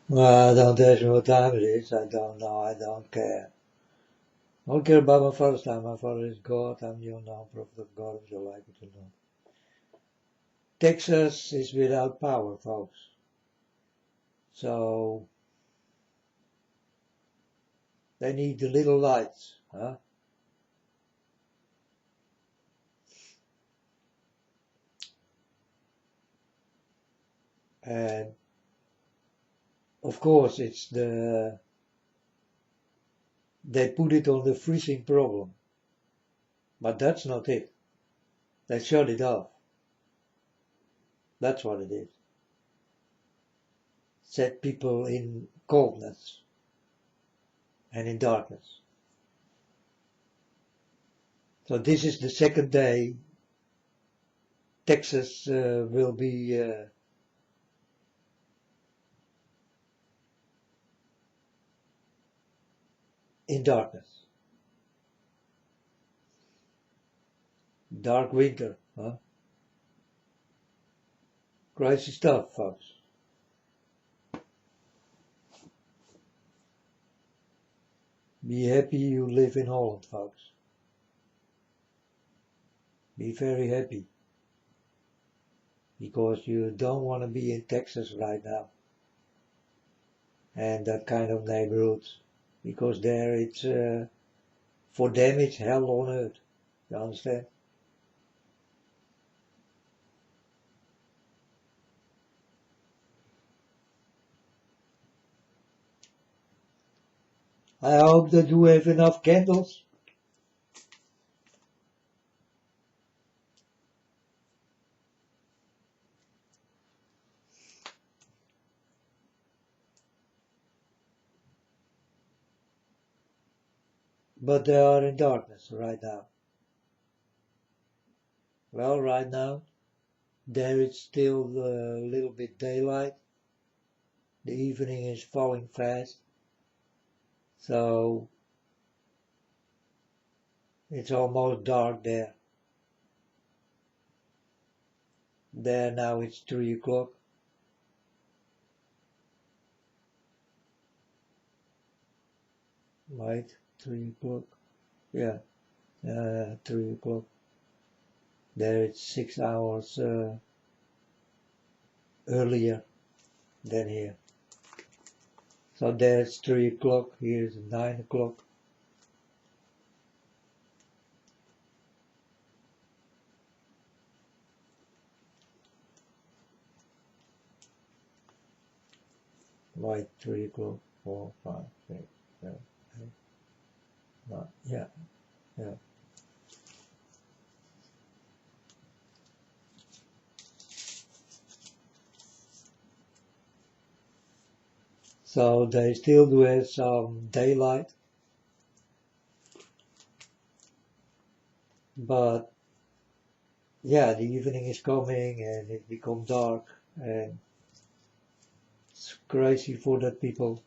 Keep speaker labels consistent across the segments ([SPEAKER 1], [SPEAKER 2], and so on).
[SPEAKER 1] Well, I don't ask me what time it is. I don't know. I don't care. I don't care about my father's time. My father is God. I'm the unknown prophet of God, if you like it or not. Texas is without power, folks. So they need the little lights, huh? And of course, they put it on the freezing problem, but that's not it. They shut it off. That's what it is. Set people in coldness and in darkness. So this is the second day Texas will be in darkness. Dark winter, huh? Crazy stuff, folks. Be happy you live in Holland, folks. Be very happy. Because you don't want to be in Texas right now. And that kind of neighborhoods. Because there it's, for them it's hell on earth. You understand? I hope that you have enough candles. But they are in darkness right now. Well, right now, there is still a little bit daylight. The evening is falling fast. So it's almost dark there. There now it's 3 o'clock. Right, 3 o'clock. Yeah, 3 o'clock. There it's 6 hours earlier than here. So there's 3 o'clock, here's 9 o'clock. Right, 3 o'clock, 4, 5, 6, 7, 8, 9, yeah. So they still do have some daylight, but yeah, the evening is coming and it becomes dark and it's crazy for the people.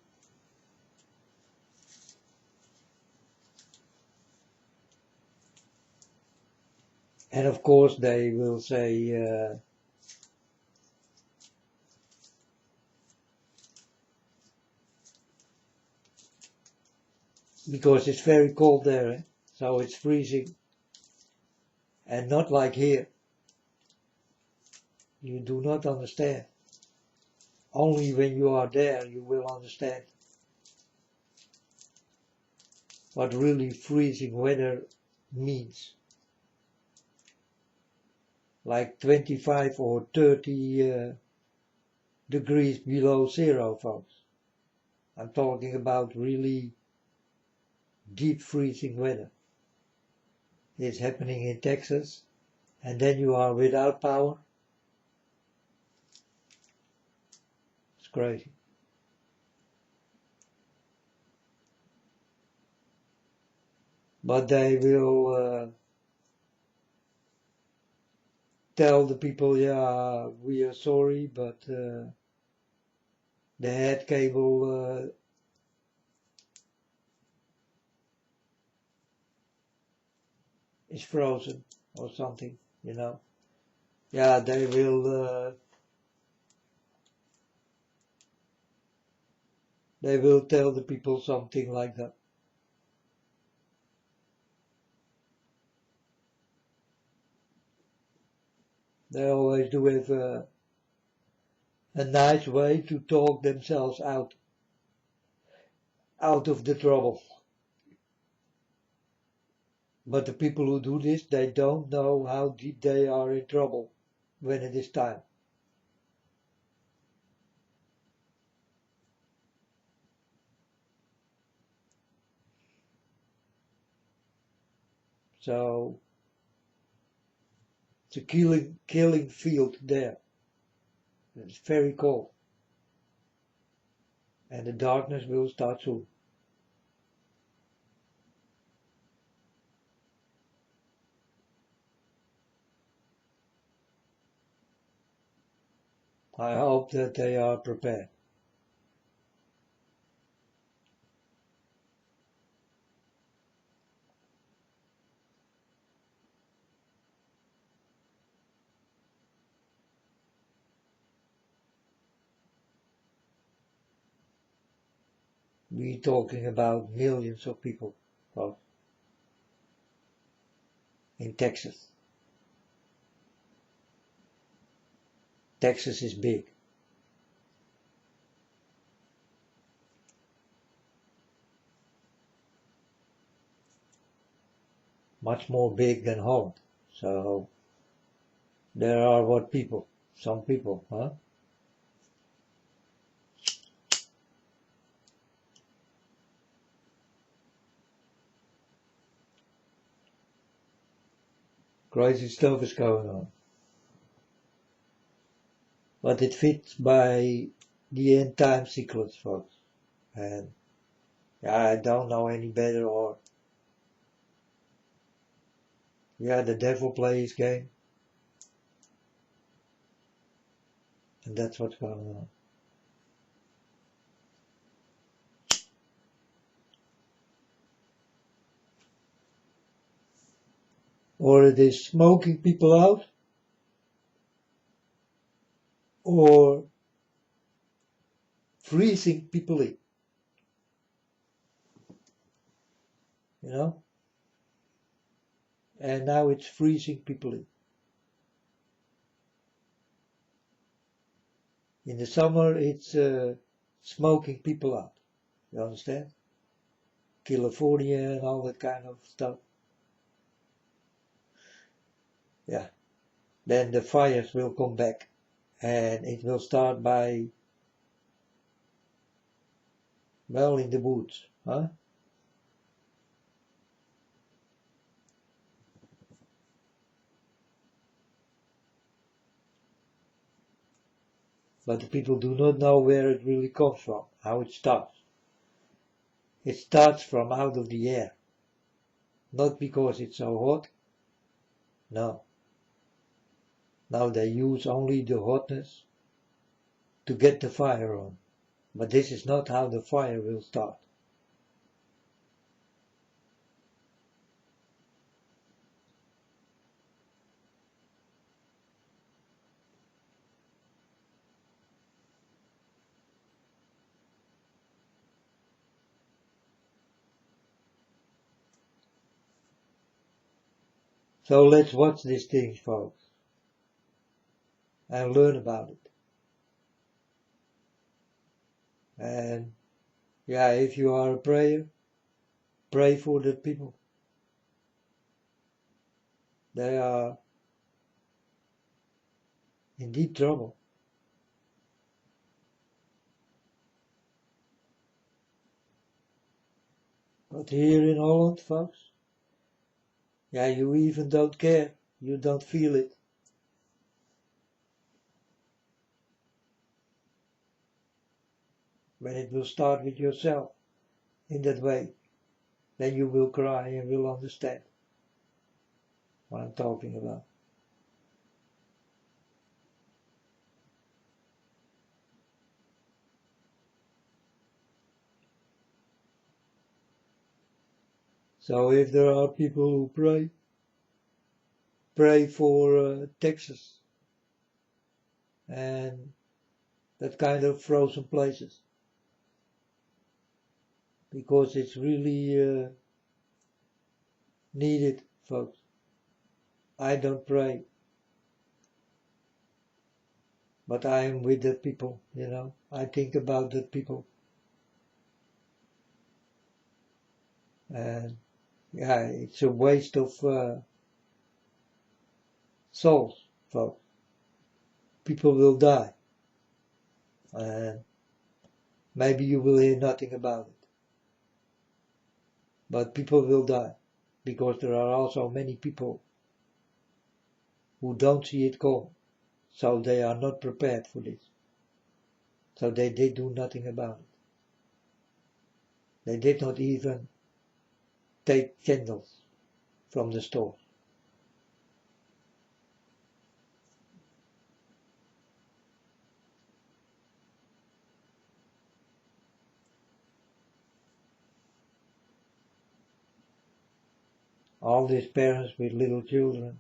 [SPEAKER 1] And of course they will say, because it's very cold there, so it's freezing, and not like here. You do not understand. Only when you are there you will understand what really freezing weather means. Like 25 or 30 degrees below zero, folks. I'm talking about really deep freezing weather. It's happening in Texas, and then you are without power. It's crazy. But they will tell the people, yeah, we are sorry, but the head cable is frozen or something, you know. Yeah, they will they will tell the people something like that. They always do have a nice way to talk themselves out of the trouble. But the people who do this, they don't know how deep they are in trouble when it is time. So it's a killing field there. It's very cold. And the darkness will start soon. I hope that they are prepared. We're talking about millions of people, folks, in Texas. Texas is big. Much more big than Holland. So there are what people? Some people, huh? Crazy stuff is going on. But it fits by the end time sequence, folks. And yeah, I don't know any better, or yeah, the devil plays game. And that's what's going on. Or it is smoking people out, or freezing people in. You know? And now it's freezing people in. In the summer it's smoking people out. You understand? California and all that kind of stuff. Yeah. Then the fires will come back. And it will start by, well, in the woods, huh? But the people do not know where it really comes from, how it starts. It starts from out of the air. Not because it's so hot. No. Now they use only the hotness to get the fire on. But this is not how the fire will start. So let's watch these things, folks, and learn about it. And yeah, if you are a prayer, pray for the people. They are in deep trouble. But here in Holland, folks, yeah, you even don't care. You don't feel it. When it will start with yourself in that way, then you will cry and will understand what I'm talking about. So if there are people who pray for Texas and that kind of frozen places. because it's really needed, folks. I don't pray, but I am with the people, you know. I think about the people. And yeah, it's a waste of souls, folks. People will die. And maybe you will hear nothing about it. But people will die. Because there are also many people who don't see it come. So they are not prepared for this. So they did do nothing about it. They did not even take candles from the store. All these parents with little children.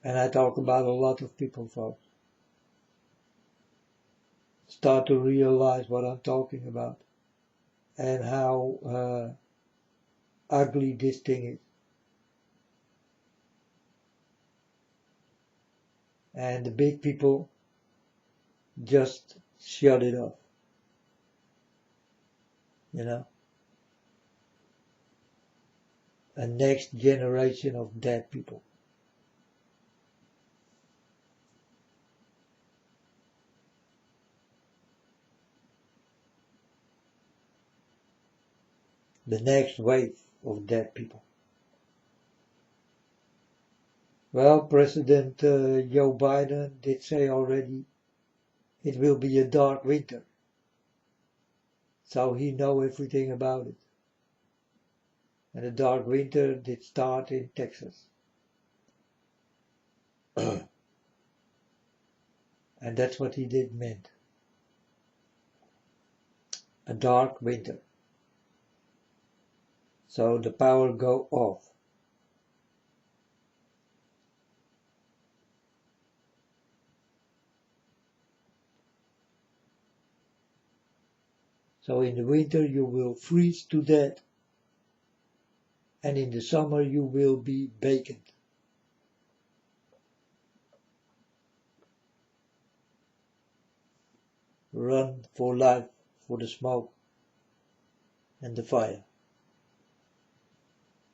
[SPEAKER 1] And I talk about a lot of people, folks. Start to realize what I'm talking about and how ugly this thing is. And the big people just shut it off. You know? A next generation of dead people. The next wave of dead people. Well, President Joe Biden did say already it will be a dark winter. So he knows everything about it. And the dark winter did start in Texas. And that's what he did meant. A dark winter. So the power go off. So in the winter you will freeze to death. And in the summer you will be baked. Run for life for the smoke and the fire.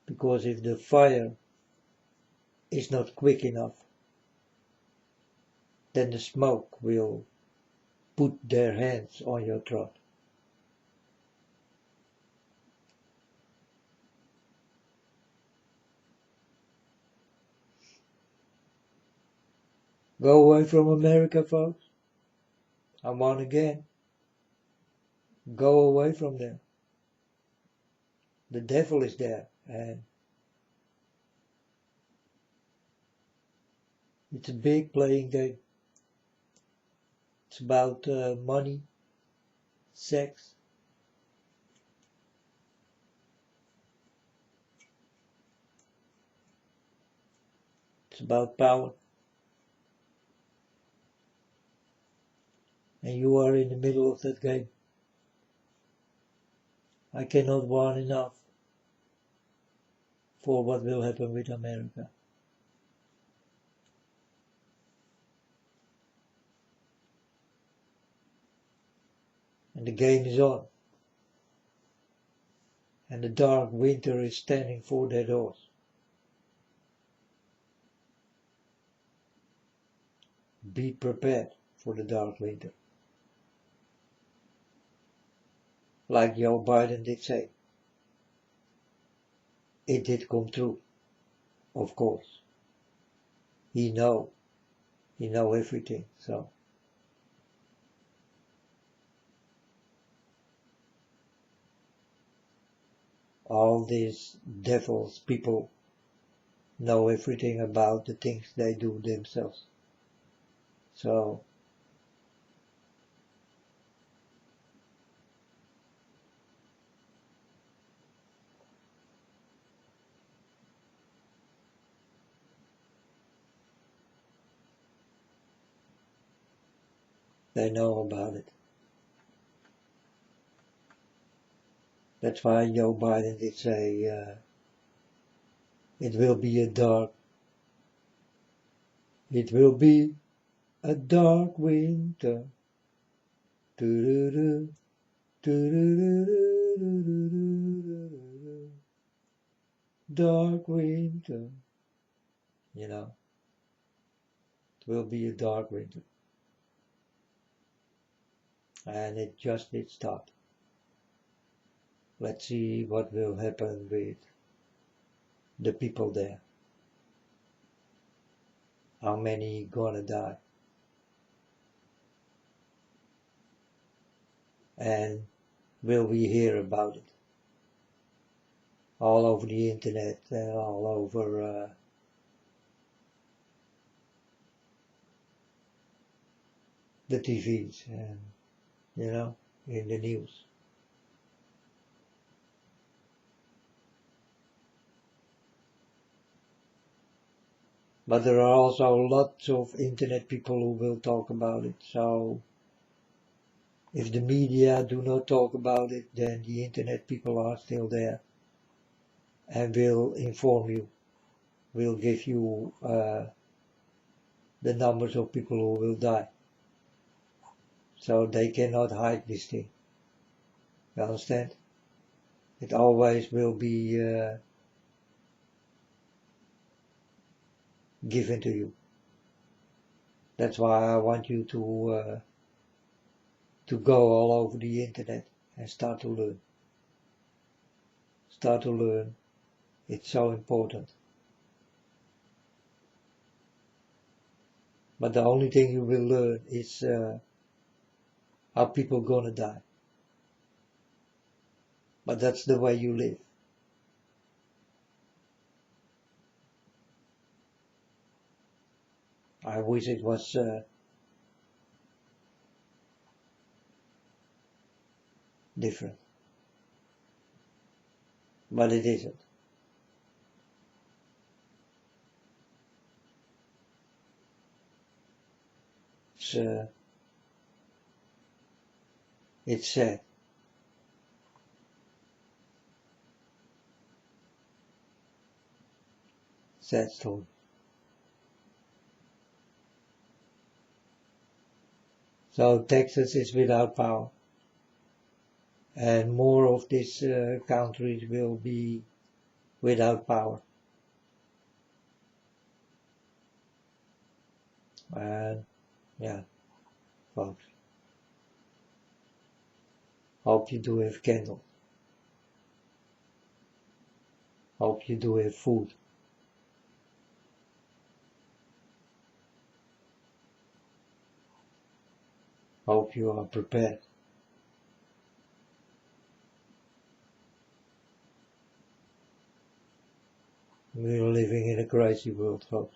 [SPEAKER 1] Because if the fire is not quick enough, then the smoke will put their hands on your throat. Go away from America, folks. I want again. Go away from there. The devil is there, and it's a big playing game. It's about money, sex. It's about power. And you are in the middle of that game. I cannot warn enough for what will happen with America. And the game is on. And the dark winter is standing for their doors. Be prepared for the dark winter. Like Joe Biden did say. It did come true, of course. He know everything, so. All these devils, people know everything about the things they do themselves. So, They know about it. That's why Joe Biden did say it will be a dark winter. Doo-doo-doo, doo-doo-doo-doo-doo-doo-doo-doo. Dark winter. You know, it will be a dark winter. And it just did start. Let's see what will happen with the people there. How many gonna die? And will we hear about it? All over the internet and all over the TVs and, you know, in the news. But there are also lots of internet people who will talk about it. So if the media do not talk about it, then the internet people are still there and will inform you, will give you the numbers of people who will die. So they cannot hide this thing. You understand? It always will be given to you. That's why I want you to go all over the internet and start to learn. Start to learn. It's so important. But the only thing you will learn is how people gonna die. But that's the way you live. I wish it was different. But it isn't. It's sad. Sad story. So Texas is without power. And more of these countries will be without power. And yeah, folks. Hope you do have candles. Hope you do have food. Hope you are prepared. We're living in a crazy world, folks.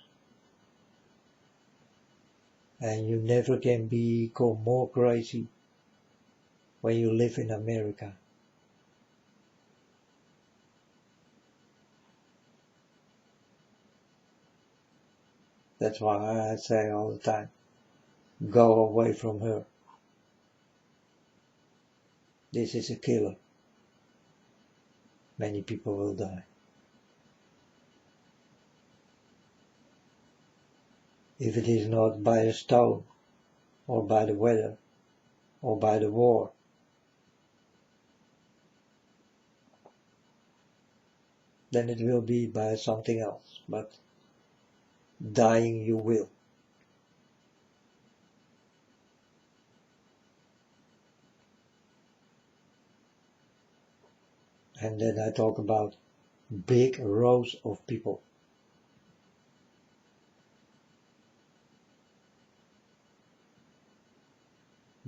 [SPEAKER 1] And you never can become more crazy when you live in America. That's why I say all the time, go away from her. This is a killer. Many people will die. If it is not by a stone, or by the weather, or by the war, then it will be by something else, but dying you will. And then I talk about big rows of people.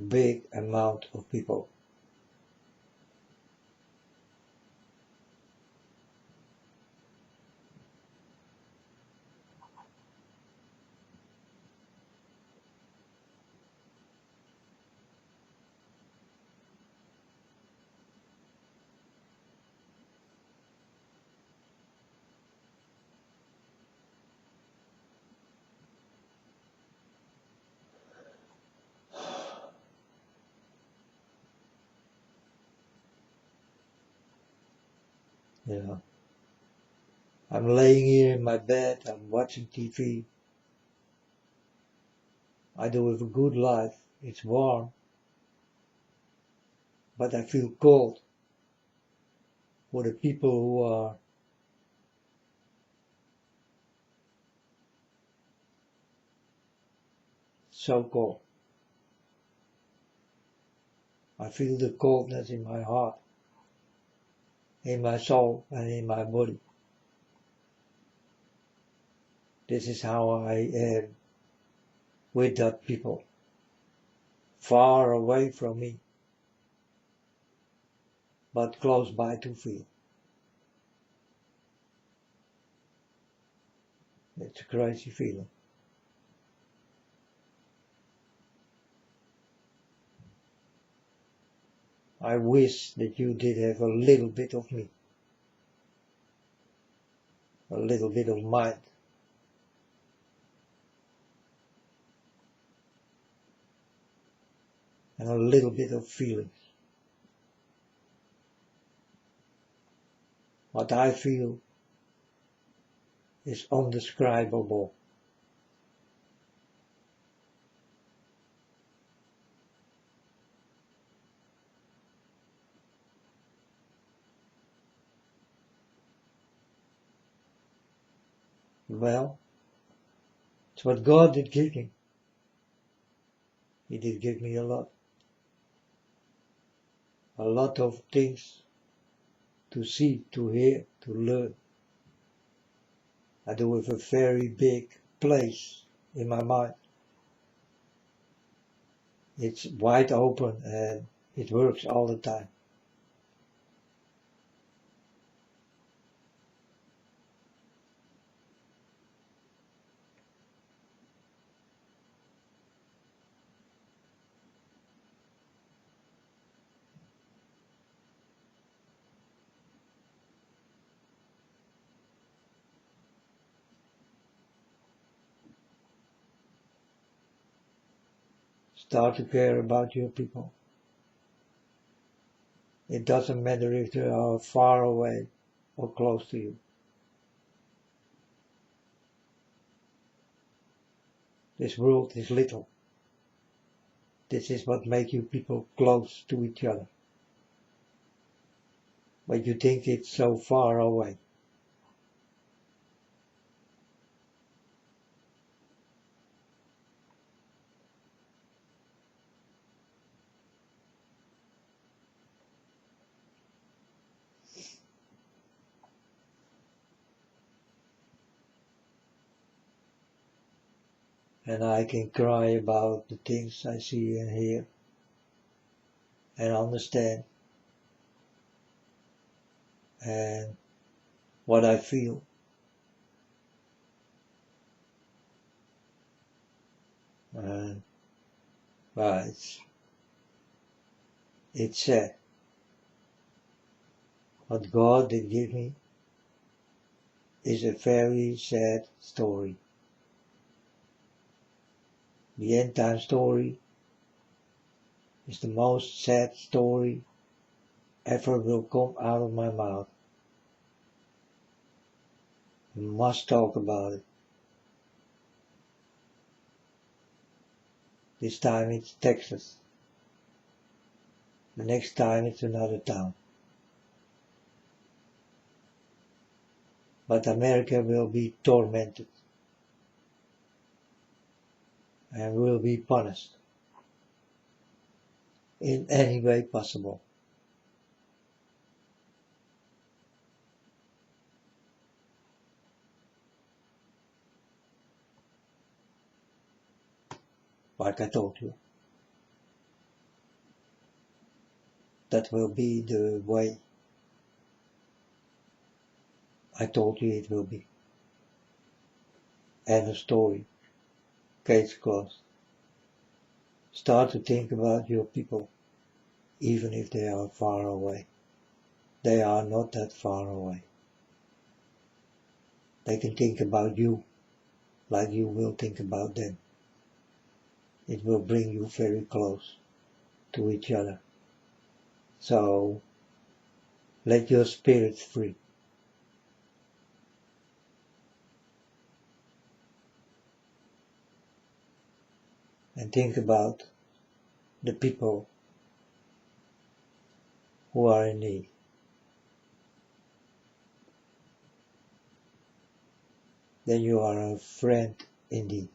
[SPEAKER 1] Big amount of people. You know, I'm laying here in my bed, I'm watching TV. I do have a good life. It's warm, but I feel cold for the people who are so cold. I feel the coldness in my heart, in my soul, and in my body. This is how I am with that people, far away from me, but close by to feel. It's a crazy feeling. I wish that you did have a little bit of me, a little bit of mind, and a little bit of feelings. What I feel is undescribable. Well, it's what God did give me. He did give me a lot of things to see, to hear, to learn. I do have a very big place in my mind. It's wide open and it works all the time. Start to care about your people. It doesn't matter if they are far away or close to you. This world is little. This is what makes you people close to each other. But you think it's so far away. And I can cry about the things I see and hear and understand and what I feel. And well, it's sad. What God did give me is a very sad story. The end time story is the most sad story ever will come out of my mouth. We must talk about it. This time it's Texas. The next time it's another town. But America will be tormented and will be punished in any way possible. Like I told you, that will be the way I told you it will be. End of story. Case closed. Start to think about your people, even if they are far away. They are not that far away. They can think about you like you will think about them. It will bring you very close to each other. So let your spirits free. and think about the people who are in need. Then you are a friend indeed.